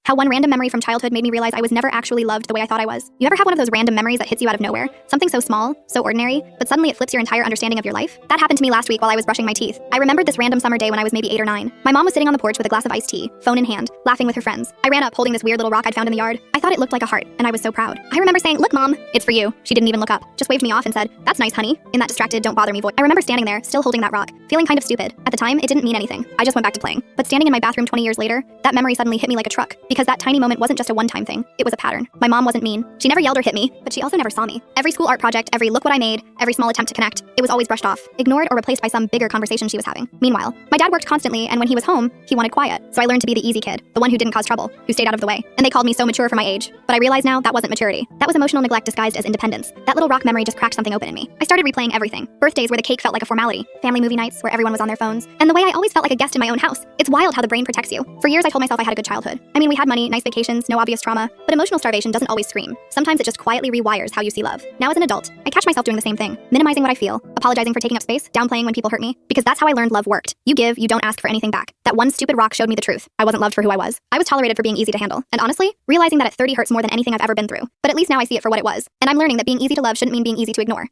How one random memory from childhood made me realize I was never actually loved the way I thought I was. You ever have one of those random memories that hits you out of nowhere? Something so small, so ordinary, but suddenly it flips your entire understanding of your life? That happened to me last week while I was brushing my teeth. I remembered this random summer day when I was maybe 8 or 9. My mom was sitting on the porch with a glass of iced tea, phone in hand, laughing with her friends. I ran up holding this weird little rock I'd found in the yard. I thought it looked like a heart, and I was so proud. I remember saying, "Look, Mom, it's for you." She didn't even look up, just waved me off and said, "That's nice, honey," in that distracted, don't bother me voice. I remember standing there, still holding that rock, feeling kind of stupid. At the time, it didn't mean anything. I just went back to playing. But standing in my bathroom 20 years later, that memory suddenly hit me like a truck, because that tiny moment wasn't just a one-time thing. It was a pattern. My mom wasn't mean. She never yelled or hit me, but she also never saw me. Every school art project, every look what I made, every small attempt to connect, it was always brushed off, ignored or replaced by some bigger conversation she was having. Meanwhile, my dad worked constantly, and when he was home, he wanted quiet. So I learned to be the easy kid, the one who didn't cause trouble, who stayed out of the way. And they called me so mature for my age. But I realize now that wasn't maturity. That was emotional neglect disguised as independence. That little rock memory just cracked something open in me. I started replaying everything. Birthdays where the cake felt like a formality, family movie nights where everyone was on their phones, and the way I always felt like a guest in my own house. It's wild how the brain protects you. For years I told myself I had a good childhood. I mean, we had money, nice vacations, no obvious trauma, but emotional starvation doesn't always scream. Sometimes it just quietly rewires how you see love. Now as an adult, I catch myself doing the same thing, minimizing what I feel, apologizing for taking up space, downplaying when people hurt me, because that's how I learned love worked. You give, you don't ask for anything back. That one stupid rock showed me the truth. I wasn't loved for who I was. I was tolerated for being easy to handle. And honestly, realizing that at 30 hurts more than anything I've ever been through. But at least now I see it for what it was. And I'm learning that being easy to love shouldn't mean being easy to ignore.